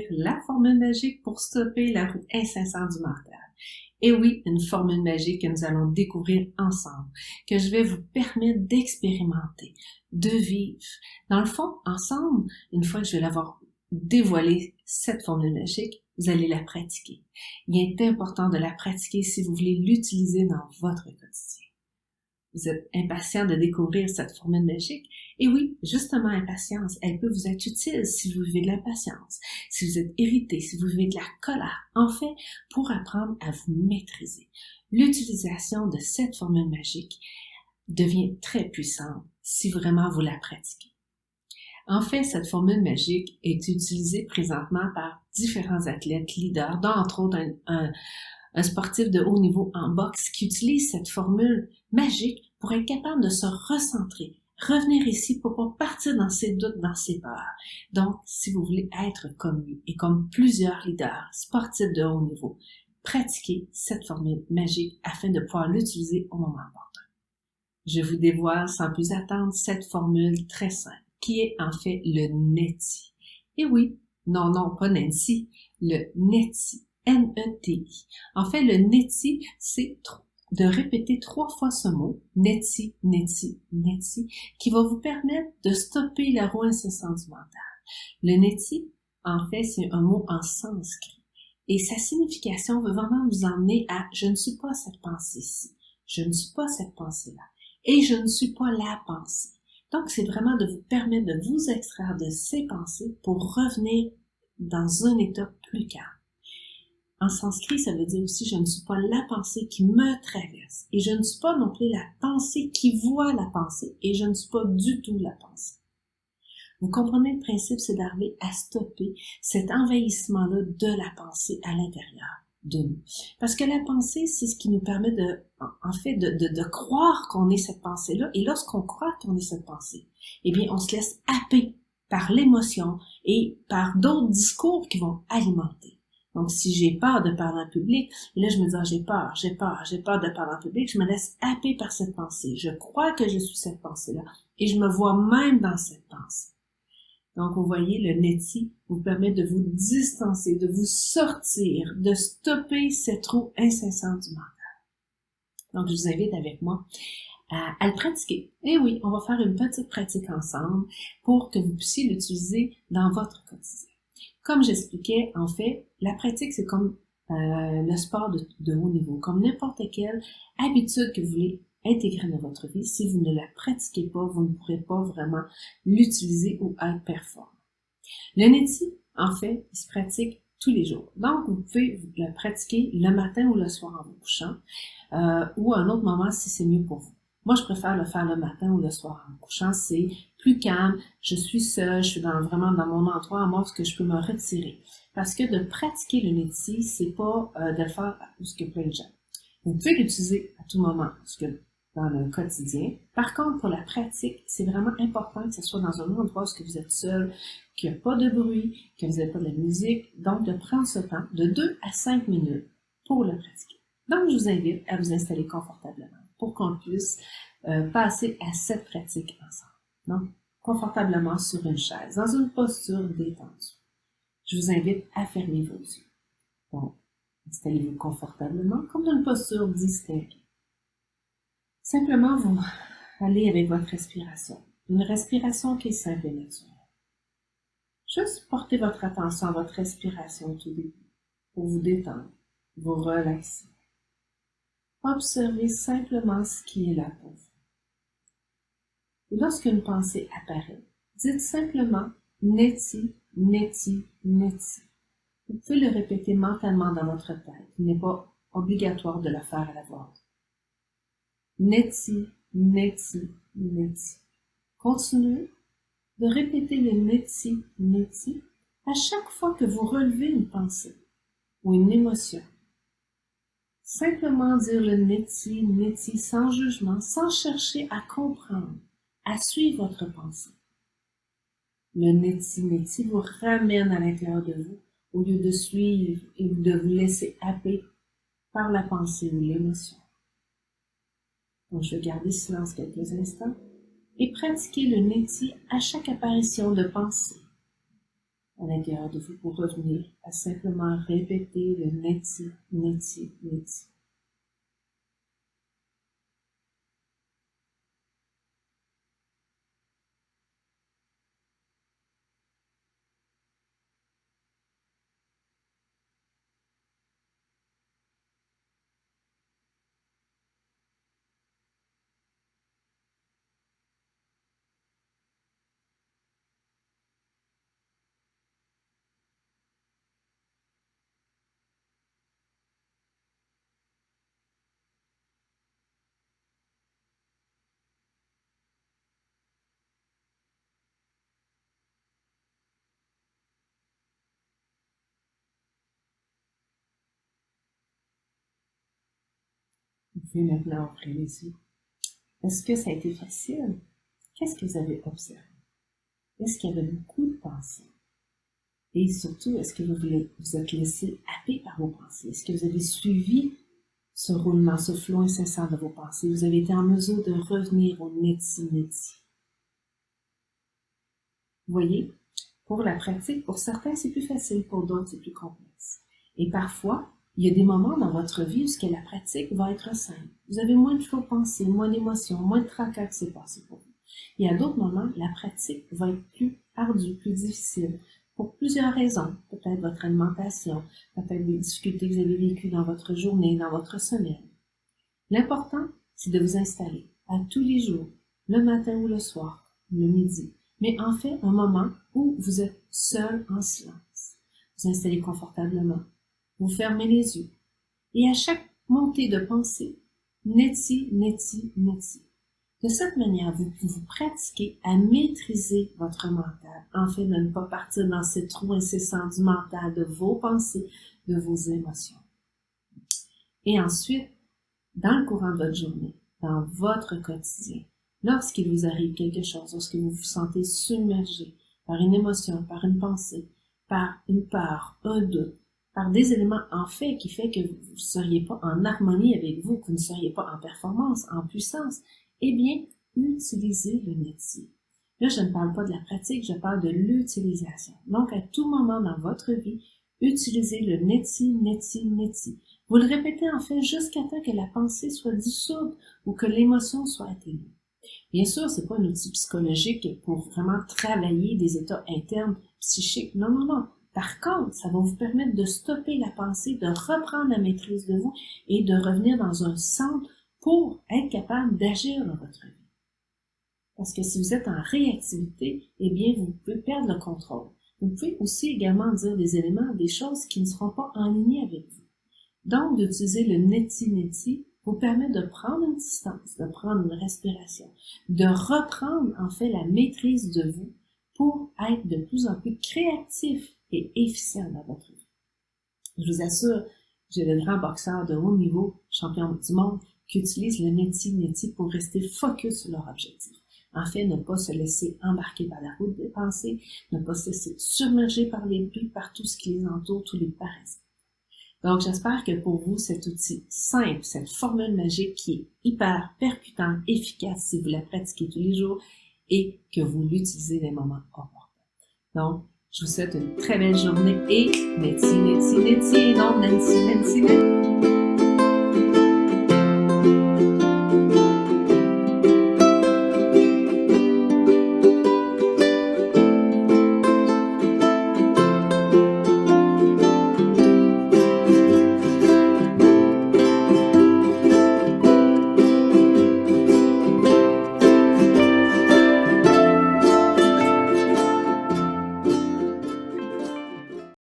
la formule magique pour stopper la roue incessante du mental. Et oui, une formule magique que nous allons découvrir ensemble, que je vais vous permettre d'expérimenter, de vivre. Dans le fond, ensemble, une fois que je vais l'avoir dévoilé, cette formule magique, vous allez la pratiquer. Il est important de la pratiquer si vous voulez l'utiliser dans votre quotidien. Vous êtes impatient de découvrir cette formule magique? Et oui, justement, impatience, elle peut vous être utile si vous vivez de l'impatience, si vous êtes irrité, si vous vivez de la colère. En fait, pour apprendre à vous maîtriser. L'utilisation de cette formule magique devient très puissante si vraiment vous la pratiquez. En fait, cette formule magique est utilisée présentement par différents athlètes leaders, dont entre autres un sportif de haut niveau en boxe qui utilise cette formule magique pour être capable de se recentrer, revenir ici pour pas partir dans ses doutes, dans ses peurs. Donc, si vous voulez être comme lui et comme plusieurs leaders sportifs de haut niveau, pratiquez cette formule magique afin de pouvoir l'utiliser au moment opportun. Je vous dévoile sans plus attendre cette formule très simple, qui est en fait le NETI. Et oui, non, pas Nancy, le NETI. N-E-T-I. En fait, le NETI, c'est de répéter 3 fois ce mot, NETI, NETI, NETI, qui va vous permettre de stopper la roue incessante du mental. Le NETI, en fait, c'est un mot en sanskrit. Et sa signification veut vraiment vous emmener à « je ne suis pas cette pensée-ci, je ne suis pas cette pensée-là, et je ne suis pas la pensée ». Donc, c'est vraiment de vous permettre de vous extraire de ces pensées pour revenir dans un état plus calme. En sanskrit, ça veut dire aussi « je ne suis pas la pensée qui me traverse » et je ne suis pas non plus la pensée qui voit la pensée et je ne suis pas du tout la pensée. Vous comprenez le principe, c'est d'arriver à stopper cet envahissement-là de la pensée à l'intérieur de nous. Parce que la pensée, c'est ce qui nous permet de croire qu'on est cette pensée-là et lorsqu'on croit qu'on est cette pensée, eh bien, on se laisse happer par l'émotion et par d'autres discours qui vont alimenter. Donc, si j'ai peur de parler en public, et là, je me dis, j'ai peur de parler en public, je me laisse happer par cette pensée. Je crois que je suis cette pensée-là. Et je me vois même dans cette pensée. Donc, vous voyez, le NETI vous permet de vous distancer, de vous sortir, de stopper cette roue incessante du mental. Donc, je vous invite avec moi à le pratiquer. Et oui, on va faire une petite pratique ensemble pour que vous puissiez l'utiliser dans votre quotidien. Comme j'expliquais, en fait, la pratique, c'est comme le sport de haut niveau, comme n'importe quelle habitude que vous voulez intégrer dans votre vie. Si vous ne la pratiquez pas, vous ne pourrez pas vraiment l'utiliser ou être performant. Le NETI, en fait, il se pratique tous les jours. Donc, vous pouvez le pratiquer le matin ou le soir en vous couchant, ou à un autre moment si c'est mieux pour vous. Moi, je préfère le faire le matin ou le soir en me couchant. C'est plus calme, je suis seule, je suis vraiment dans mon endroit à moi parce que je peux me retirer. Parce que de pratiquer le NETI, c'est pas de le faire où ce que plein de gens. Vous pouvez l'utiliser à tout moment, parce que dans le quotidien. Par contre, pour la pratique, c'est vraiment important que ce soit dans un endroit où vous êtes seul, qu'il n'y a pas de bruit, que vous n'avez pas de la musique. Donc, de prendre ce temps de 2 à 5 minutes pour le pratiquer. Donc, je vous invite à vous installer confortablement pour qu'on puisse passer à cette pratique ensemble. Donc, confortablement sur une chaise, dans une posture détendue. Je vous invite à fermer vos yeux. Donc, installez-vous confortablement, comme dans une posture distinguée. Simplement, vous allez avec votre respiration. Une respiration qui est simple et naturelle. Juste portez votre attention à votre respiration au tout début, pour vous détendre, vous relaxer. Observez simplement ce qui est là pour vous. Et lorsqu'une pensée apparaît, dites simplement « NETI, NETI, NETI ». Vous pouvez le répéter mentalement dans votre tête. Il n'est pas obligatoire de le faire à la voix haute. NETI, NETI, NETI. Continuez de répéter le NETI, NETI à chaque fois que vous relevez une pensée ou une émotion. Simplement dire le NETI, NETI sans jugement, sans chercher à comprendre, à suivre votre pensée. Le NETI, NETI vous ramène à l'intérieur de vous au lieu de suivre et de vous laisser happer par la pensée ou l'émotion. Donc, je vais garder silence quelques instants et pratiquer le NETI à chaque apparition de pensée, à l'intérieur de vous pour revenir à simplement répéter le neti, neti, neti. Vous pouvez maintenant ouvrir les yeux. Est-ce que ça a été facile? Qu'est-ce que vous avez observé? Est-ce qu'il y avait beaucoup de pensées? Et surtout, est-ce que vous êtes laissé happer par vos pensées? Est-ce que vous avez suivi ce roulement, ce flot incessant de vos pensées? Vous avez été en mesure de revenir au neti-neti. Vous voyez, pour la pratique, pour certains, c'est plus facile, pour d'autres, c'est plus complexe. Et parfois, il y a des moments dans votre vie où la pratique va être simple. Vous avez moins de flot de pensée, moins d'émotions, moins de tracas qui s'est passé pour vous. Et à d'autres moments, la pratique va être plus ardue, plus difficile, pour plusieurs raisons. Peut-être votre alimentation, peut-être des difficultés que vous avez vécues dans votre journée, dans votre semaine. L'important, c'est de vous installer à tous les jours, le matin ou le soir, le midi, mais en fait un moment où vous êtes seul en silence. Vous installez confortablement, vous fermez les yeux, et à chaque montée de pensée, neti, neti, neti. De cette manière, vous pratiquez à maîtriser votre mental, en fait de ne pas partir dans ces trous incessants du mental, de vos pensées, de vos émotions. Et ensuite, dans le courant de votre journée, dans votre quotidien, lorsqu'il vous arrive quelque chose, lorsque vous vous sentez submergé par une émotion, par une pensée, par une peur, un doute, par des éléments en fait qui fait que vous ne seriez pas en harmonie avec vous, que vous ne seriez pas en performance, en puissance, eh bien, utilisez le neti. Là, je ne parle pas de la pratique, je parle de l'utilisation. Donc, à tout moment dans votre vie, utilisez le neti, neti, neti. Vous le répétez en fait jusqu'à temps que la pensée soit dissoute ou que l'émotion soit atténuée. Bien sûr, c'est pas un outil psychologique pour vraiment travailler des états internes psychiques. Non, non, non. Par contre, ça va vous permettre de stopper la pensée, de reprendre la maîtrise de vous et de revenir dans un centre pour être capable d'agir dans votre vie. Parce que si vous êtes en réactivité, eh bien, vous pouvez perdre le contrôle. Vous pouvez aussi également dire des éléments, des choses qui ne seront pas en ligne avec vous. Donc, d'utiliser le neti-neti vous permet de prendre une distance, de prendre une respiration, de reprendre en fait la maîtrise de vous pour être de plus en plus créatif et efficient dans votre vie. Je vous assure, j'ai de grands boxeurs de haut niveau, champions du monde, qui utilisent le neti-neti pour rester focus sur leur objectif. En fait, ne pas se laisser embarquer par la route des pensées, ne pas se laisser submerger par les bruits, par tout ce qui les entoure, tous les parasites. Donc, j'espère que pour vous, cet outil simple, cette formule magique qui est hyper percutante, efficace si vous la pratiquez tous les jours et que vous l'utilisez des moments opportuns. Donc, je vous souhaite une très belle journée et neti, neti, neti, non, Nancy, Nancy, Nancy.